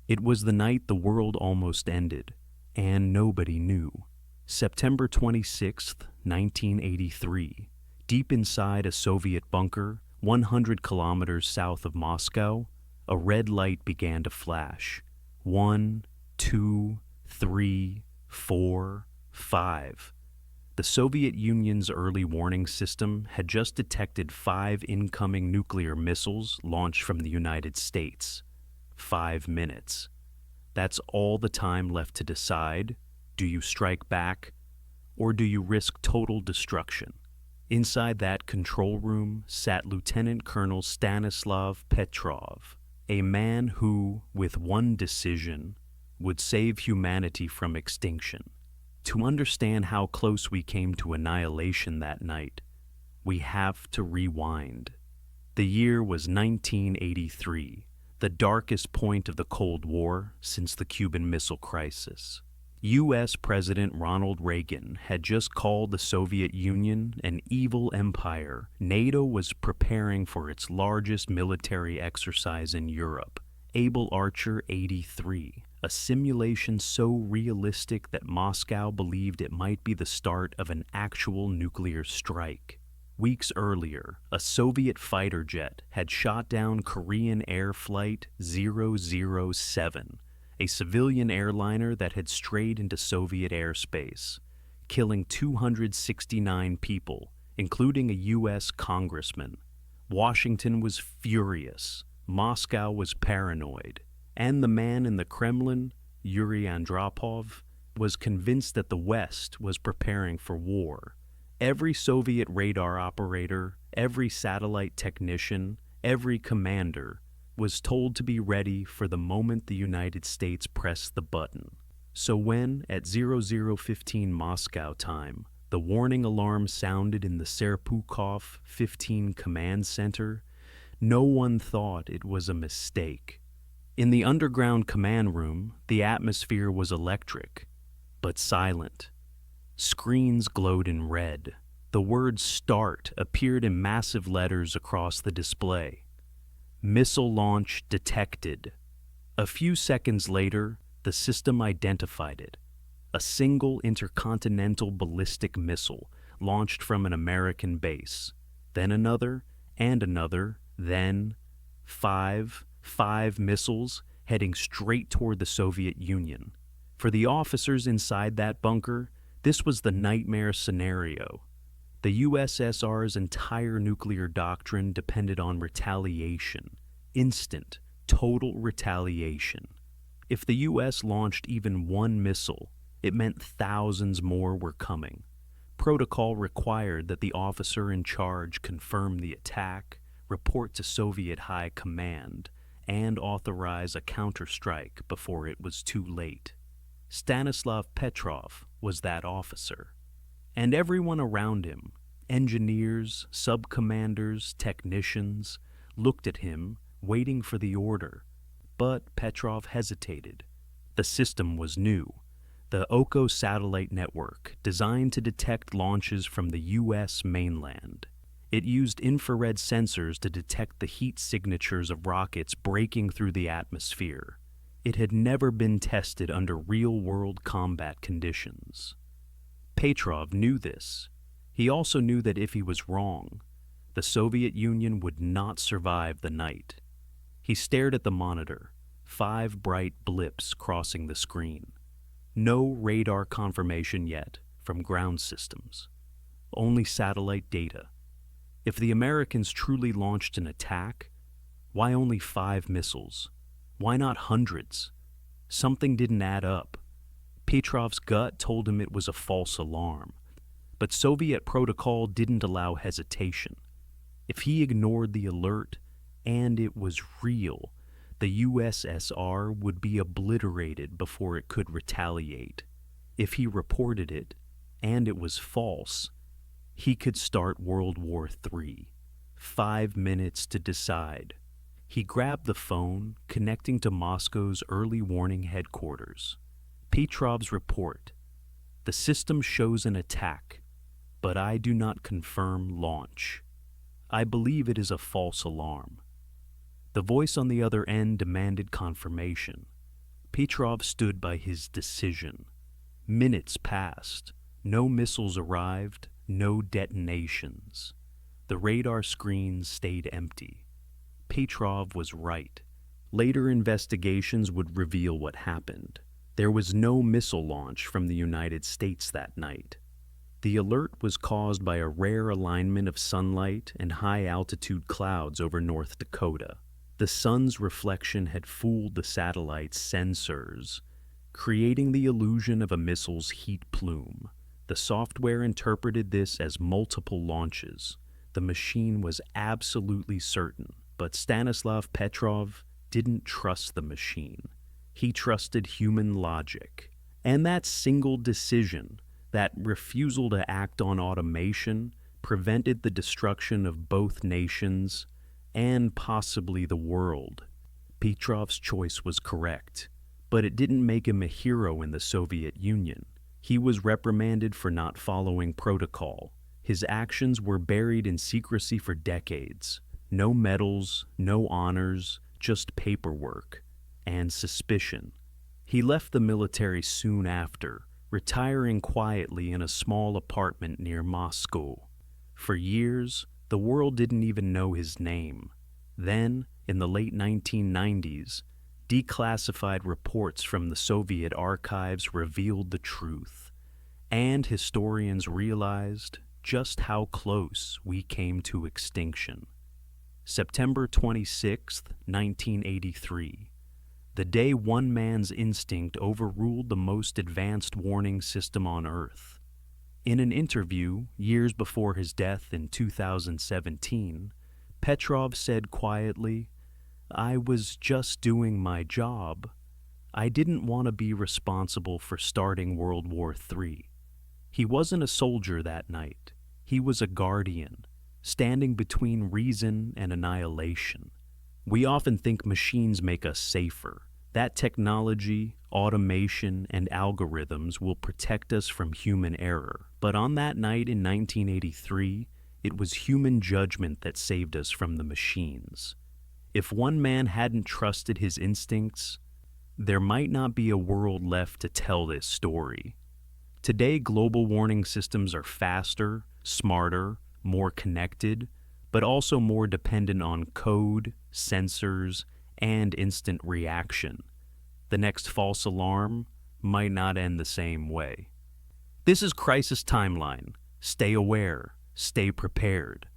It was the night the world almost ended, and nobody knew. September 26th, 1983. Deep inside a Soviet bunker, 100 kilometers south of Moscow, a red light began to flash. 1, 2, 3, 4, 5. The Soviet Union's early warning system had just detected 5 incoming nuclear missiles launched from the United States. 5 minutes. That's all the time left to decide. Do you strike back, or do you risk total destruction? Inside that control room sat Lieutenant Colonel Stanislav Petrov, a man who, with one decision, would save humanity from extinction. To understand how close we came to annihilation that night, we have to rewind. The year was 1983, the darkest point of the Cold War since the Cuban Missile Crisis. U.S. President Ronald Reagan had just called the Soviet Union an evil empire. NATO was preparing for its largest military exercise in Europe, Able Archer 83, a simulation so realistic that Moscow believed it might be the start of an actual nuclear strike. Weeks earlier, a Soviet fighter jet had shot down Korean Air Flight 007, a civilian airliner that had strayed into Soviet airspace, killing 269 people, including a U.S. congressman. Washington was furious, Moscow was paranoid, and the man in the Kremlin, Yuri Andropov, was convinced that the West was preparing for war. Every Soviet radar operator, every satellite technician, every commander was told to be ready for the moment the United States pressed the button. So when, at 00:15 Moscow time, the warning alarm sounded in the Serpukhov 15 command center, no one thought it was a mistake. In the underground command room, the atmosphere was electric, but silent. Screens glowed in red. The word START appeared in massive letters across the display. Missile launch detected. A few seconds later, the system identified it. A single intercontinental ballistic missile launched from an American base. Then another, and another, then five missiles heading straight toward the Soviet Union. For the officers inside that bunker, this was the nightmare scenario. The USSR's entire nuclear doctrine depended on retaliation, instant, total retaliation. If the US launched even one missile, it meant thousands more were coming. Protocol required that the officer in charge confirm the attack, report to Soviet High Command, and authorize a counterstrike before it was too late. Stanislav Petrov was that officer. And everyone around him, engineers, sub-commanders, technicians, looked at him, waiting for the order. But Petrov hesitated. The system was new. The OCO satellite network, designed to detect launches from the U.S. mainland. It used infrared sensors to detect the heat signatures of rockets breaking through the atmosphere. It had never been tested under real-world combat conditions. Petrov knew this. He also knew that if he was wrong, the Soviet Union would not survive the night. He stared at the monitor, 5 bright blips crossing the screen. No radar confirmation yet from ground systems. Only satellite data. If the Americans truly launched an attack, why only 5 missiles? Why not hundreds? Something didn't add up. Petrov's gut told him it was a false alarm, but Soviet protocol didn't allow hesitation. If he ignored the alert, and it was real, the USSR would be obliterated before it could retaliate. If he reported it, and it was false, he could start World War III. 5 minutes to decide. He grabbed the phone, connecting to Moscow's early warning headquarters. Petrov's report. The system shows an attack, but I do not confirm launch. I believe it is a false alarm. The voice on the other end demanded confirmation. Petrov stood by his decision. Minutes passed. No missiles arrived, no detonations. The radar screens stayed empty. Petrov was right. Later investigations would reveal what happened. There was no missile launch from the United States that night. The alert was caused by a rare alignment of sunlight and high-altitude clouds over North Dakota. The sun's reflection had fooled the satellite's sensors, creating the illusion of a missile's heat plume. The software interpreted this as multiple launches. The machine was absolutely certain, but Stanislav Petrov didn't trust the machine. He trusted human logic. And that single decision, that refusal to act on automation, prevented the destruction of both nations and possibly the world. Petrov's choice was correct, but it didn't make him a hero in the Soviet Union. He was reprimanded for not following protocol. His actions were buried in secrecy for decades. No medals, no honors, just paperwork and suspicion. He left the military soon after, retiring quietly in a small apartment near Moscow. For years, the world didn't even know his name. Then, in the late 1990s, declassified reports from the Soviet archives revealed the truth, and historians realized just how close we came to extinction. September 26, 1983. The day one man's instinct overruled the most advanced warning system on Earth. In an interview years before his death in 2017, Petrov said quietly, "I was just doing my job. I didn't want to be responsible for starting World War III." He wasn't a soldier that night. He was a guardian, standing between reason and annihilation. We often think machines make us safer. That technology, automation, and algorithms will protect us from human error. But on that night in 1983, it was human judgment that saved us from the machines. If one man hadn't trusted his instincts, there might not be a world left to tell this story. Today, global warning systems are faster, smarter, more connected, but also more dependent on code, sensors, and instant reaction. The next false alarm might not end the same way. This is Crisis Timeline. Stay aware, stay prepared.